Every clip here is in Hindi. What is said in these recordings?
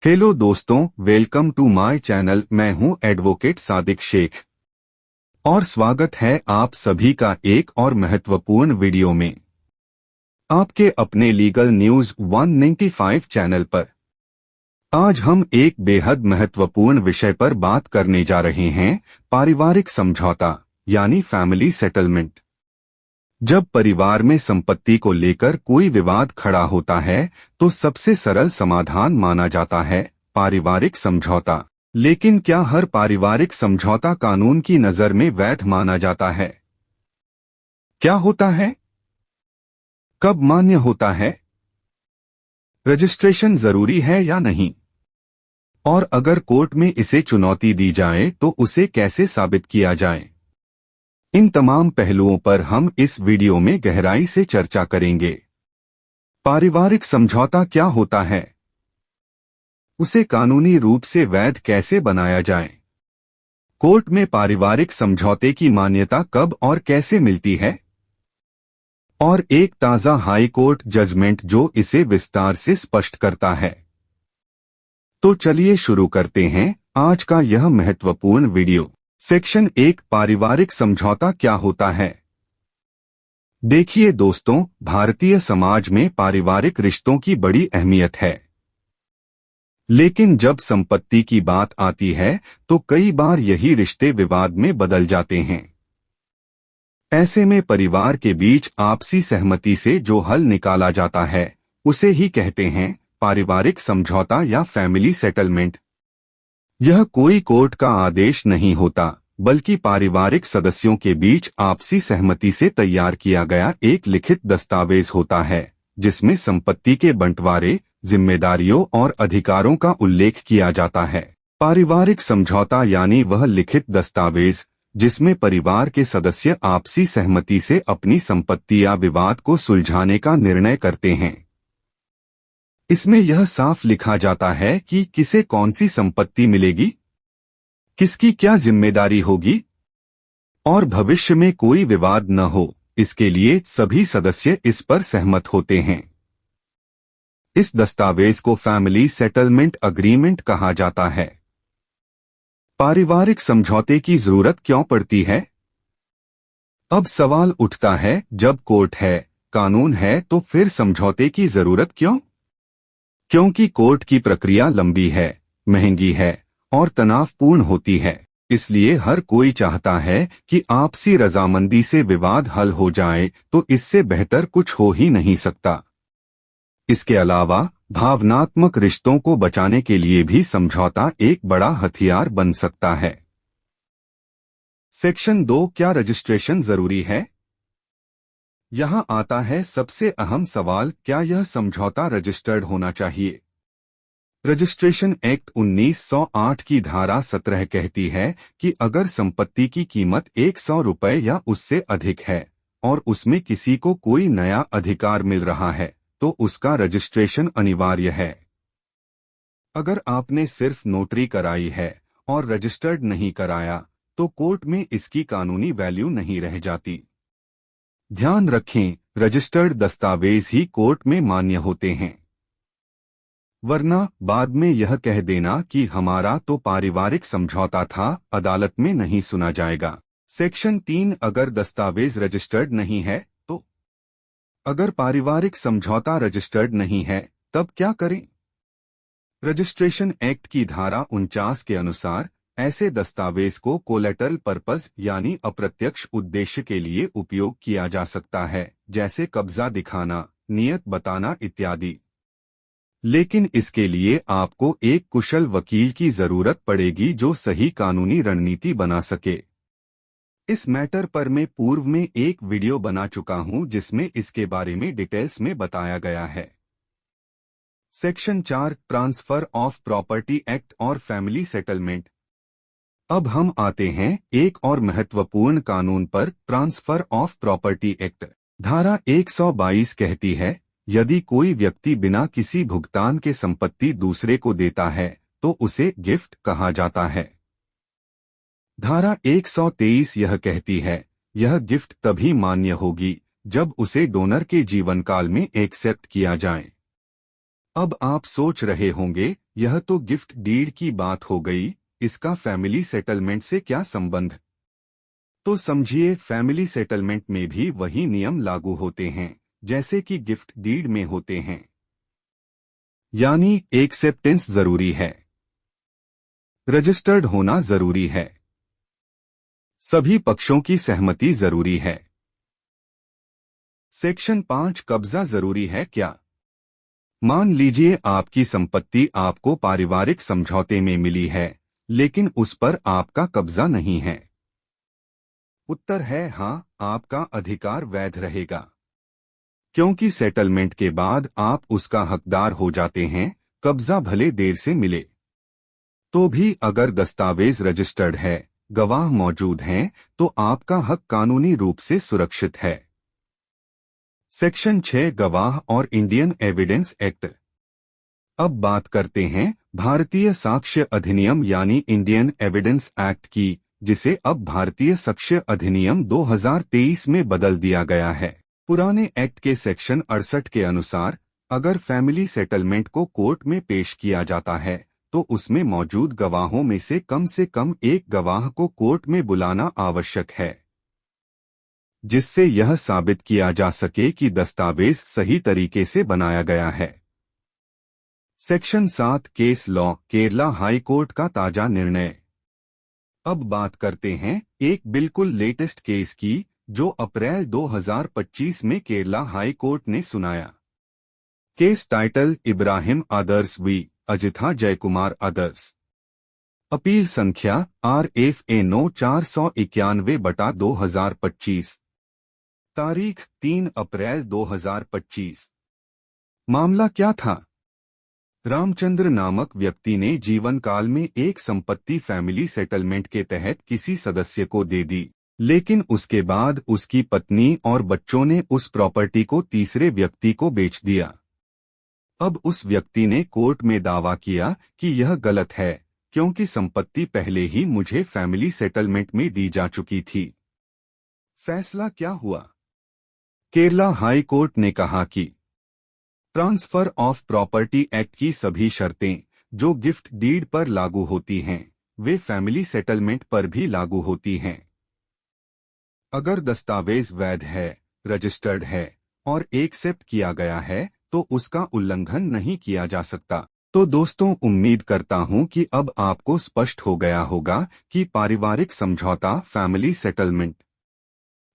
हेलो दोस्तों, वेलकम टू माय चैनल। मैं हूं एडवोकेट सादिक शेख और स्वागत है आप सभी का एक और महत्वपूर्ण वीडियो में आपके अपने लीगल न्यूज 195 चैनल पर। आज हम एक बेहद महत्वपूर्ण विषय पर बात करने जा रहे हैं, पारिवारिक समझौता यानी फैमिली सेटलमेंट। जब परिवार में संपत्ति को लेकर कोई विवाद खड़ा होता है तो सबसे सरल समाधान माना जाता है पारिवारिक समझौता। लेकिन क्या हर पारिवारिक समझौता कानून की नजर में वैध माना जाता है? क्या होता है? कब मान्य होता है? रजिस्ट्रेशन जरूरी है या नहीं? और अगर कोर्ट में इसे चुनौती दी जाए तो उसे कैसे साबित किया जाए? इन तमाम पहलुओं पर हम इस वीडियो में गहराई से चर्चा करेंगे। पारिवारिक समझौता क्या होता है? उसे कानूनी रूप से वैध कैसे बनाया जाए? कोर्ट में पारिवारिक समझौते की मान्यता कब और कैसे मिलती है? और एक ताजा हाई कोर्ट जजमेंट जो इसे विस्तार से स्पष्ट करता है। तो चलिए शुरू करते हैं आज का यह महत्वपूर्ण वीडियो। सेक्शन 1, पारिवारिक समझौता क्या होता है? देखिए दोस्तों, भारतीय समाज में पारिवारिक रिश्तों की बड़ी अहमियत है। लेकिन जब संपत्ति की बात आती है तो कई बार यही रिश्ते विवाद में बदल जाते हैं। ऐसे में परिवार के बीच आपसी सहमति से जो हल निकाला जाता है उसे ही कहते हैं पारिवारिक समझौता या फैमिली सेटलमेंट। यह कोई कोर्ट का आदेश नहीं होता, बल्कि पारिवारिक सदस्यों के बीच आपसी सहमति से तैयार किया गया एक लिखित दस्तावेज होता है, जिसमें संपत्ति के बंटवारे, जिम्मेदारियों और अधिकारों का उल्लेख किया जाता है। पारिवारिक समझौता यानी वह लिखित दस्तावेज जिसमें परिवार के सदस्य आपसी सहमति से अपनी संपत्ति या विवाद को सुलझाने का निर्णय करते हैं। इसमें यह साफ लिखा जाता है कि किसे कौन सी संपत्ति मिलेगी, किसकी क्या जिम्मेदारी होगी और भविष्य में कोई विवाद न हो, इसके लिए सभी सदस्य इस पर सहमत होते हैं। इस दस्तावेज को फैमिली सेटलमेंट अग्रीमेंट कहा जाता है। पारिवारिक समझौते की जरूरत क्यों पड़ती है? अब सवाल उठता है, जब कोर्ट है, कानून है, तो फिर समझौते की जरूरत क्यों? क्योंकि कोर्ट की प्रक्रिया लंबी है, महंगी है और तनावपूर्ण होती है। इसलिए हर कोई चाहता है कि आपसी रजामंदी से विवाद हल हो जाए, तो इससे बेहतर कुछ हो ही नहीं सकता। इसके अलावा भावनात्मक रिश्तों को बचाने के लिए भी समझौता एक बड़ा हथियार बन सकता है। सेक्शन 2, क्या रजिस्ट्रेशन जरूरी है? यहाँ आता है सबसे अहम सवाल, क्या यह समझौता रजिस्टर्ड होना चाहिए? रजिस्ट्रेशन एक्ट 1908 की धारा 17 कहती है कि अगर संपत्ति की कीमत 100 रुपए या उससे अधिक है और उसमें किसी को कोई नया अधिकार मिल रहा है तो उसका रजिस्ट्रेशन अनिवार्य है। अगर आपने सिर्फ नोटरी कराई है और रजिस्टर्ड नहीं कराया तो कोर्ट में इसकी कानूनी वैल्यू नहीं रह जाती। ध्यान रखें, रजिस्टर्ड दस्तावेज ही कोर्ट में मान्य होते हैं, वरना बाद में यह कह देना कि हमारा तो पारिवारिक समझौता था, अदालत में नहीं सुना जाएगा। सेक्शन 3, अगर दस्तावेज रजिस्टर्ड नहीं है तो? अगर पारिवारिक समझौता रजिस्टर्ड नहीं है तब क्या करें? रजिस्ट्रेशन एक्ट की धारा 49 के अनुसार ऐसे दस्तावेज को कोलैटरल पर्पस यानी अप्रत्यक्ष उद्देश्य के लिए उपयोग किया जा सकता है, जैसे कब्जा दिखाना, नियत बताना इत्यादि। लेकिन इसके लिए आपको एक कुशल वकील की जरूरत पड़ेगी जो सही कानूनी रणनीति बना सके। इस मैटर पर मैं पूर्व में एक वीडियो बना चुका हूं जिसमें इसके बारे में डिटेल्स में बताया गया है। Section 4, transfer of property act और फैमिली सेटलमेंट। अब हम आते हैं एक और महत्वपूर्ण कानून पर, ट्रांसफर ऑफ प्रॉपर्टी एक्ट। धारा 122 कहती है, यदि कोई व्यक्ति बिना किसी भुगतान के संपत्ति दूसरे को देता है तो उसे गिफ्ट कहा जाता है। धारा 123 यह कहती है, यह गिफ्ट तभी मान्य होगी जब उसे डोनर के जीवनकाल में एक्सेप्ट किया जाए। अब आप सोच रहे होंगे, यह तो गिफ्ट डीड की बात हो गई, इसका फैमिली सेटलमेंट से क्या संबंध? तो समझिए, फैमिली सेटलमेंट में भी वही नियम लागू होते हैं जैसे कि गिफ्ट डीड में होते हैं, यानी एक्सेप्टेंस जरूरी है, रजिस्टर्ड होना जरूरी है, सभी पक्षों की सहमति जरूरी है। सेक्शन 5 कब्जा जरूरी है क्या? मान लीजिए आपकी संपत्ति आपको पारिवारिक समझौते में मिली है, लेकिन उस पर आपका कब्जा नहीं है। उत्तर है हाँ, आपका अधिकार वैध रहेगा, क्योंकि सेटलमेंट के बाद आप उसका हकदार हो जाते हैं, कब्जा भले देर से मिले। तो भी अगर दस्तावेज रजिस्टर्ड है, गवाह मौजूद हैं, तो आपका हक कानूनी रूप से सुरक्षित है। सेक्शन 6 गवाह और इंडियन एविडेंस एक्ट। अब बात करते हैं भारतीय साक्ष्य अधिनियम यानी इंडियन एविडेंस एक्ट की, जिसे अब भारतीय साक्ष्य अधिनियम 2023 में बदल दिया गया है। पुराने एक्ट के सेक्शन 68 के अनुसार अगर फैमिली सेटलमेंट को कोर्ट में पेश किया जाता है तो उसमें मौजूद गवाहों में से कम एक गवाह को कोर्ट में बुलाना आवश्यक है, जिससे यह साबित किया जा सके कि दस्तावेज सही तरीके से बनाया गया है। Section 7 case law, Kerala high court का ताजा निर्णय। अब बात करते हैं एक बिल्कुल लेटेस्ट केस की, जो अप्रैल 2025 में केरला हाई कोर्ट ने सुनाया। Case title Ibrahim others v Ajitha Jayakumar others. Appeal संख्या RFA 9491/2025। तारीख 3 अप्रैल 2025। मामला क्या था? रामचंद्र नामक व्यक्ति ने जीवन काल में एक संपत्ति फैमिली सेटलमेंट के तहत किसी सदस्य को दे दी, लेकिन उसके बाद उसकी पत्नी और बच्चों ने उस प्रॉपर्टी को तीसरे व्यक्ति को बेच दिया। अब उस व्यक्ति ने कोर्ट में दावा किया कि यह गलत है, क्योंकि संपत्ति पहले ही मुझे फैमिली सेटलमेंट में दी जा चुकी थी। फैसला क्या हुआ? केरला हाई कोर्ट ने कहा कि ट्रांसफर ऑफ प्रॉपर्टी एक्ट की सभी शर्तें जो गिफ्ट डीड पर लागू होती हैं, वे फैमिली सेटलमेंट पर भी लागू होती हैं। अगर दस्तावेज वैध है, रजिस्टर्ड है और एक्सेप्ट किया गया है तो उसका उल्लंघन नहीं किया जा सकता। तो दोस्तों, उम्मीद करता हूं कि अब आपको स्पष्ट हो गया होगा कि पारिवारिक समझौता फैमिली सेटलमेंट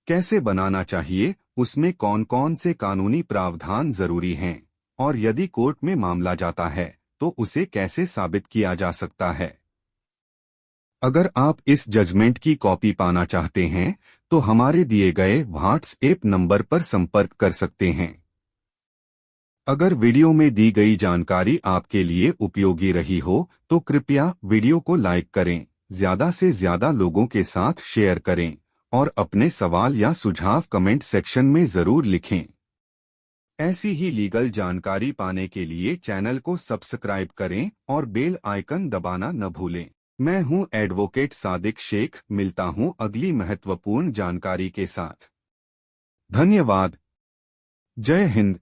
कैसे बनाना चाहिए, उसमें कौन कौन से कानूनी प्रावधान जरूरी हैं, और यदि कोर्ट में मामला जाता है तो उसे कैसे साबित किया जा सकता है। अगर आप इस जजमेंट की कॉपी पाना चाहते हैं तो हमारे दिए गए व्हाट्सएप नंबर पर संपर्क कर सकते हैं। अगर वीडियो में दी गई जानकारी आपके लिए उपयोगी रही हो तो कृपया वीडियो को लाइक करें, ज्यादा से ज्यादा लोगों के साथ शेयर करें और अपने सवाल या सुझाव कमेंट सेक्शन में जरूर लिखें। ऐसी ही लीगल जानकारी पाने के लिए चैनल को सब्सक्राइब करें और बेल आइकन दबाना न भूलें। मैं हूं एडवोकेट सादिक शेख, मिलता हूं अगली महत्वपूर्ण जानकारी के साथ। धन्यवाद। जय हिंद।